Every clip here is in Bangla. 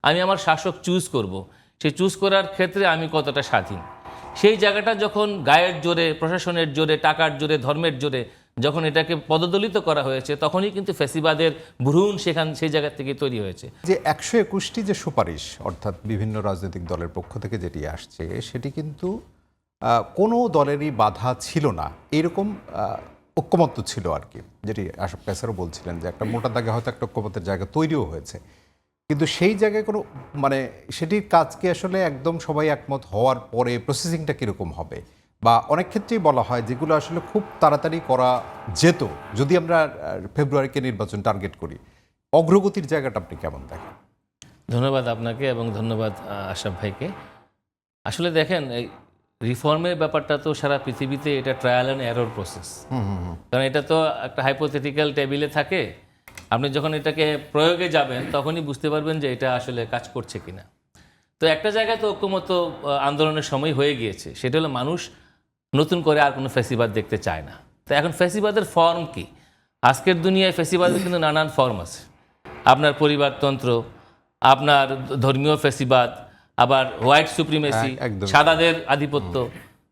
আমি আমার শাসক চুজ করব, সেই চুজ করার ক্ষেত্রে আমি কতটা স্বাধীন, সেই জায়গাটা যখন গায়ের জোরে, প্রশাসনের জোরে, টাকার জোরে, ধর্মের জোরে যখন এটাকে পদদলিত করা হয়েছে, তখনই কিন্তু ফ্যাসিবাদের ভ্রূণ সেই জায়গা থেকে তৈরি হয়েছে। যে 121টি যে সুপারিশ অর্থাৎ বিভিন্ন রাজনৈতিক দলের পক্ষ থেকে যেটি আসছে, সেটি কিন্তু কোনো দলেরই বাধা ছিল না, এরকম ঐক্যমত্য ছিল আর কি, যেটি আশরাফ কায়সারও বলছিলেন যে একটা মোটা দাগে হয়তো একটা ঐক্যমত্যের জায়গা তৈরিও হয়েছে, কিন্তু সেই জায়গায় কোনো সেটির কাজকে আসলে একদম সবাই একমত হওয়ার পরে প্রসেসিংটা কীরকম হবে, বা অনেক ক্ষেত্রেই বলা হয় যেগুলো আসলে খুব তাড়াতাড়ি করা যেত যদি আমরা ফেব্রুয়ারিকে নির্বাচন টার্গেট করি, অগ্রগতির জায়গাটা আপনি কেমন দেখেন? ধন্যবাদ আপনাকে এবং ধন্যবাদ আশরাফ ভাইকে। আসলে দেখেন, এই রিফর্মের ব্যাপারটা তো সারা পৃথিবীতে এটা ট্রায়াল অ্যান্ড এরর প্রসেস, কারণ এটা তো একটা হাইপোথেটিক্যাল টেবিলে থাকে। আপনি যখন এটাকে প্রয়োগে যাবেন তখনই বুঝতে পারবেন যে এটা আসলে কাজ করছে কিনা। তো একটা জায়গায় তো ঐক্যমত্য আন্দোলনের সময় হয়ে গিয়েছে, সেটা হলো মানুষ নতুন করে আর কোনো ফ্যাসিবাদ দেখতে চায় না। তো এখন ফ্যাসিবাদের ফর্ম কি? আজকের দুনিয়ায় ফ্যাসিবাদের কিন্তু নানান ফর্ম আছে। আপনার পরিবারতন্ত্র, আপনার ধর্মীয় ফ্যাসিবাদ, আবার হোয়াইট সুপ্রিমেসি, সাদাদের আধিপত্য,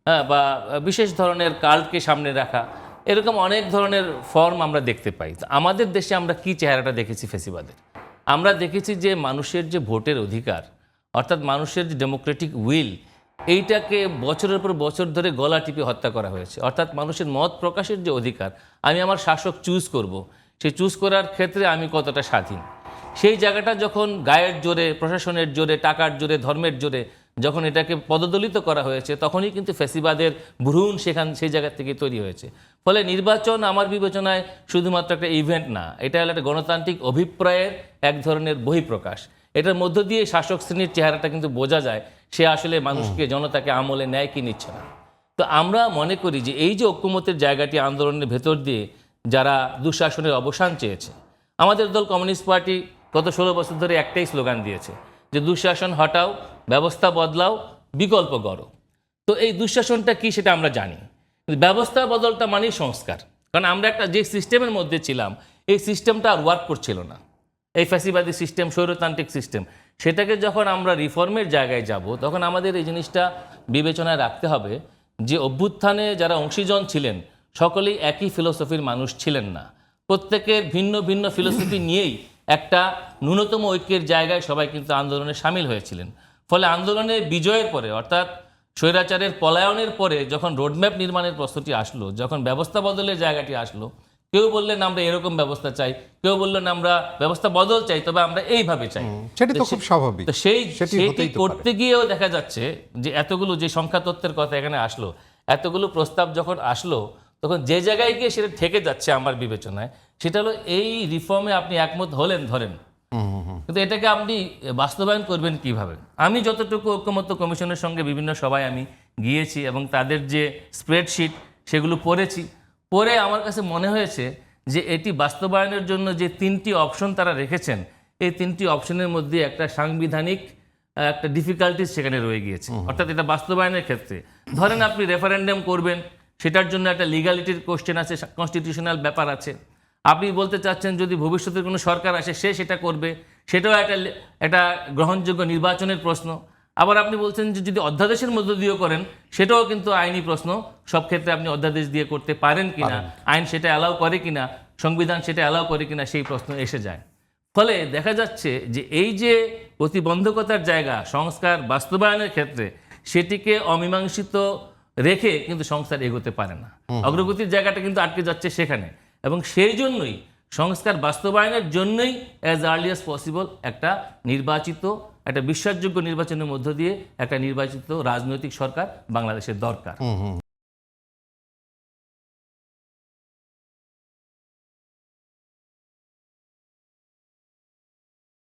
হ্যাঁ, বা বিশেষ ধরনের কাল্টকে সামনে রাখা, এরকম অনেক ধরনের ফর্ম আমরা দেখতে পাই। তো আমাদের দেশে আমরা কি চেহারাটা দেখেছি ফ্যাসিবাদের? আমরা দেখেছি যে মানুষের যে ভোটের অধিকার, অর্থাৎ মানুষের যে ডেমোক্রেটিক উইল, এইটাকে বছরের পর বছর ধরে গলা টিপে হত্যা করা হয়েছে। অর্থাৎ মানুষের মত প্রকাশের যে অধিকার, আমি আমার শাসক চুজ করব, সেই চুজ করার ক্ষেত্রে আমি কতটা স্বাধীন, সেই জায়গাটা যখন গায়ের জোরে, প্রশাসনের জোরে, টাকার জোরে, ধর্মের জোরে যখন এটাকে পদদলিত করা হয়েছে, তখনই কিন্তু ফ্যাসিবাদের ভ্রূণ সেই জায়গা থেকে তৈরি হয়েছে। ফলে নির্বাচন আমার বিবেচনায় শুধুমাত্র একটা ইভেন্ট না, এটা হলো একটা গণতান্ত্রিক অভিপ্রায়ের এক ধরনের বহিঃপ্রকাশ। এটার মধ্য দিয়ে শাসক শ্রেণীর চেহারাটা কিন্তু বোঝা যায়, সে আসলে মানুষকে, জনতাকে আমলে নেয় কি নিচ্ছে না। তো আমরা মনে করি যে এই যে ঐক্যমত্যের জায়গাটি আন্দোলনের ভেতর দিয়ে যারা দুঃশাসনের অবসান চেয়েছে, আমাদের দল কমিউনিস্ট পার্টি গত 16 বছর ধরে একটাই স্লোগান দিয়েছে যে দুঃশাসন হটাও, ব্যবস্থা বদলাও, বিকল্প গড়ো। তো এই দুঃশাসনটা কি সেটা আমরা জানি, কিন্তু ব্যবস্থা বদলটা মানেই সংস্কার। কারণ আমরা একটা যে সিস্টেমের মধ্যে ছিলাম, এই সিস্টেমটা আর ওয়ার্ক করছিল না, এই ফ্যাসিবাদী সিস্টেম, স্বৈরতান্ত্রিক সিস্টেম। সেটাকে যখন আমরা রিফর্মের জায়গায় যাব, তখন আমাদের এই জিনিসটা বিবেচনায় রাখতে হবে যে অভ্যুত্থানে যারা অংশীজন ছিলেন সকলেই একই ফিলোসফির মানুষ ছিলেন না, প্রত্যেকের ভিন্ন ভিন্ন ফিলোসফি নিয়েই একটা ন্যূনতম ঐক্যের জায়গায় সবাই কিন্তু আন্দোলনে সামিল হয়েছিলেন। ফলে আন্দোলনের বিজয়ের পরে, অর্থাৎ স্বৈরাচারের পলায়নের পরে যখন রোডম্যাপ নির্মাণের প্রশ্নটি আসলো, যখন ব্যবস্থা বদলের জায়গাটি আসলো, কেউ বললেন আমরা এরকম ব্যবস্থা চাই, কেউ বললেন আমরা ব্যবস্থা বদল চাই, তবে আমরা এইভাবে চাই। সেটা তো খুব স্বাভাবিক। তো সেটি করতে গিয়েও দেখা যাচ্ছে যে এতগুলো যে সংখ্যা তত্ত্বের কথা এখানে আসলো, এতগুলো প্রস্তাব যখন আসলো, তখন যে জায়গায় গিয়ে সেটা ঠেকে যাচ্ছে আমার বিবেচনায়, সেটা হলো এই রিফর্মে আপনি একমত হলেন ধরেন, কিন্তু এটাকে আপনি বাস্তবায়ন করবেন কিভাবে? আমি যতটুকু ঐক্যমত্য কমিশনের সঙ্গে বিভিন্ন সভায় আমি গিয়েছি এবং তাদের যে স্প্রেডশিট সেগুলো পড়ে আমার কাছে মনে হয়েছে যে এটি বাস্তবায়নের জন্য যে 3টি অপশন তারা রেখেছেন, এই 3টি অপশনের মধ্যে একটা সাংবিধানিক একটা ডিফিকাল্টিস সেখানে রয়ে গিয়েছে। অর্থাৎ এটা বাস্তবায়নের ক্ষেত্রে ধরেন আপনি রেফারেন্ডাম করবেন, সেটার জন্য একটা লিগ্যালিটির কোশ্চেন আছে, কনস্টিটিউশনাল ব্যাপার আছে। আপনি বলতে চাচ্ছেন যদি ভবিষ্যতের কোনো সরকার আসে সে সেটা করবে, সেটাও একটা গ্রহণযোগ্য নির্বাচনের প্রশ্ন। আবার আপনি বলছেন যে যদি অধ্যাদেশের মধ্য দিয়েও করেন, সেটাও কিন্তু আইনি প্রশ্ন। সব ক্ষেত্রে আপনি অধ্যাদেশ দিয়ে করতে পারেন কিনা, আইন সেটা অ্যালাউ করে কিনা, সংবিধান সেটা অ্যালাউ করে কিনা, সেই প্রশ্ন এসে যায়। ফলে দেখা যাচ্ছে যে এই যে প্রতিবন্ধকতার জায়গা সংস্কার বাস্তবায়নের ক্ষেত্রে, সেটিকে অমীমাংসিত রেখে কিন্তু সংস্কার এগোতে পারে না, অগ্রগতির জায়গাটা কিন্তু আটকে যাচ্ছে সেখানে। এবং সেই জন্যই সংস্কার বাস্তবায়নের জন্যই অ্যাজ আর্লি অ্যাজ পসিবল একটা বিশ্বাসযোগ্য নির্বাচনের মধ্য দিয়ে একটা নির্বাচিত রাজনৈতিক সরকার বাংলাদেশের দরকার।